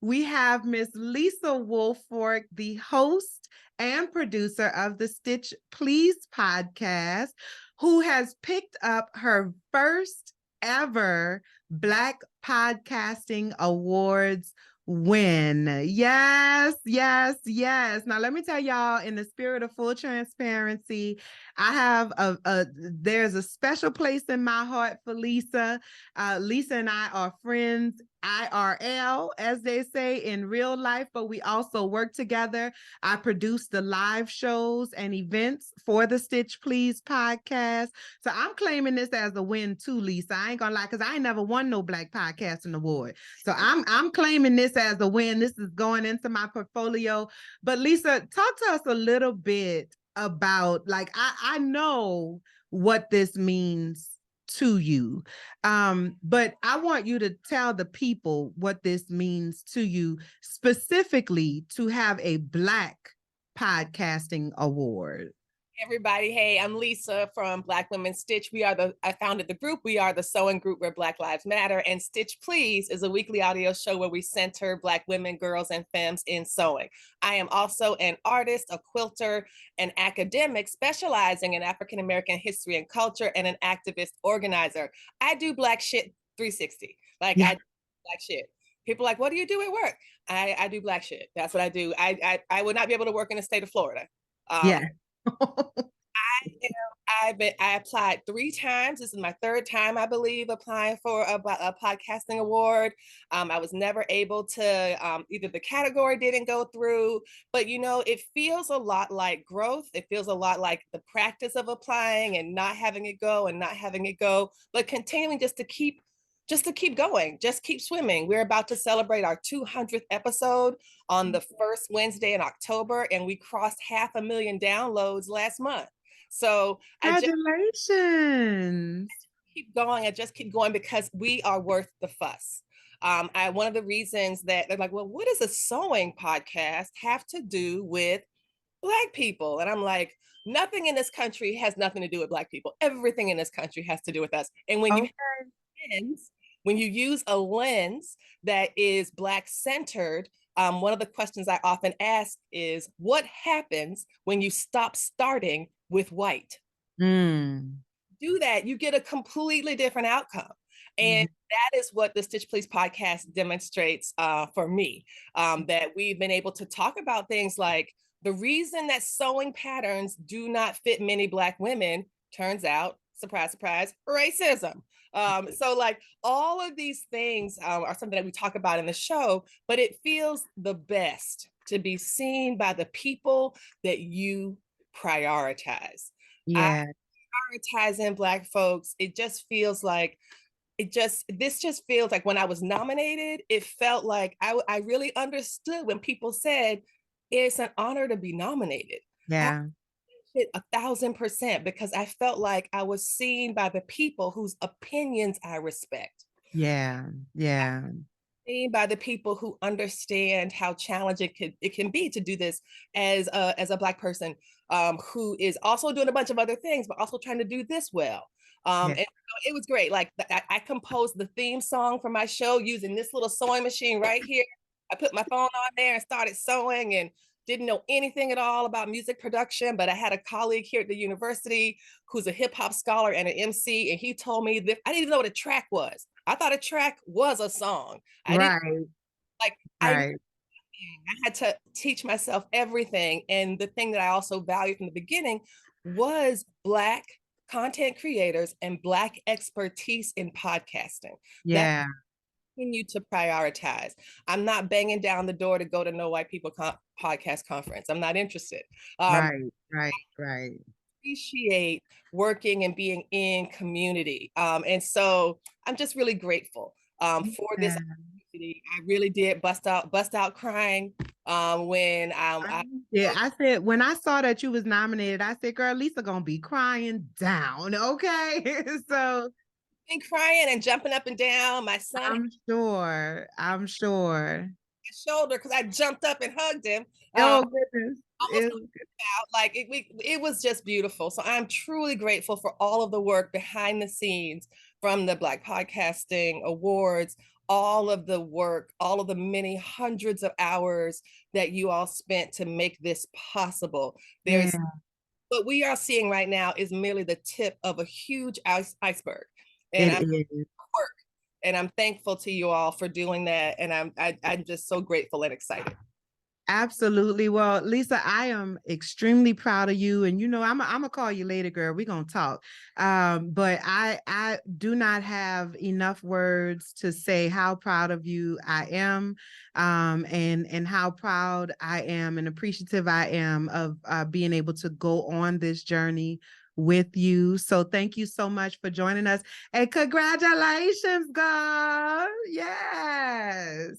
we have Miss Lisa Woolfolk, the host and producer of the Stitch Please podcast, who has picked up her first ever Black Podcasting Awards win. Yes, yes, yes. Now let me tell y'all, in the spirit of full transparency, I have there's a special place in my heart for Lisa. Lisa and I are friends IRL, as they say, in real life, but we also work together. I produce the live shows and events for the Stitch Please podcast. So I'm claiming this as a win too, Lisa. I ain't gonna lie, because I ain't never won no Black Podcasting Award. So I'm claiming this as a win. This is going into my portfolio. But Lisa, talk to us a little bit about, like, I know what this means to you, but I want you to tell the people what this means to you, specifically to have a Black Podcasting Award. Everybody, hey, I'm Lisa from Black Women Stitch. I founded the group. We are the sewing group where Black Lives Matter, and Stitch Please is a weekly audio show where we center Black women, girls, and femmes in sewing. I am also an artist, a quilter, an academic specializing in African American history and culture, and an activist organizer. I do Black shit 360. I do Black shit. People are like, what do you do at work? I do Black shit. That's what I do. I would not be able to work in the state of Florida. I applied 3 times. This is my 3rd time, I believe, applying for a podcasting award. I was never able to, either the category didn't go through, but it feels a lot like growth. It feels a lot like the practice of applying and not having it go, but continuing just to keep going, just keep swimming. We're about to celebrate our 200th episode on the first Wednesday in October, and we crossed 500,000 downloads last month. So congratulations. I just keep going because we are worth the fuss. One of the reasons that they're like, well, what does a sewing podcast have to do with Black people? And I'm like, nothing in this country has nothing to do with Black people. Everything in this country has to do with us. And when you use a lens that is Black centered, one of the questions I often ask is, what happens when you stop starting with white? Do that, you get a completely different outcome. And that is what the Stitch Please podcast demonstrates for me, that we've been able to talk about things like the reason that sewing patterns do not fit many Black women, turns out, surprise, surprise, racism. So like all of these things are something that we talk about in the show, but it feels the best to be seen by the people that you prioritize. Prioritizing Black folks, it just feels like this just feels like when I was nominated, it felt like I really understood when people said it's an honor to be nominated. Yeah. 1,000%, because I felt like I was seen by the people whose opinions I respect. Yeah. Seen by the people who understand how challenging it can be to do this as a Black person who is also doing a bunch of other things, but also trying to do this well. And it was great. Like I composed the theme song for my show using this little sewing machine right here. I put my phone on there and started sewing, and didn't know anything at all about music production, but I had a colleague here at the university who's a hip hop scholar and an MC, and he told me that I didn't even know what a track was. I thought a track was a song. I had to teach myself everything. And the thing that I also valued from the beginning was Black content creators and Black expertise in podcasting. Yeah. Continue to prioritize. I'm not banging down the door to go to No White People podcast conference. I'm not interested. Right. Appreciate working and being in community. And so I'm just really grateful for this opportunity. I really did bust out crying when I said, when I saw that you was nominated, I said, girl, Lisa gonna be crying down. Okay. So been crying and jumping up and down. My son, I'm sure. Shoulder, because I jumped up and hugged him. Oh goodness. It was just beautiful. So I'm truly grateful for all of the work behind the scenes, from the Black Podcasting Awards all of the work, all of the many hundreds of hours that you all spent to make this possible. Yeah, There's what we are seeing right now is merely the tip of a huge iceberg. And it I'm is. work. And I'm thankful to you all for doing that. And I'm just so grateful and excited. Absolutely. Well, Lisa, I am extremely proud of you. And you know, I'm gonna call you later, girl. We're gonna talk. But I do not have enough words to say how proud of you I am, and how proud I am and appreciative I am of being able to go on this journey with you. So thank you so much for joining us. And congratulations, girl. Yes.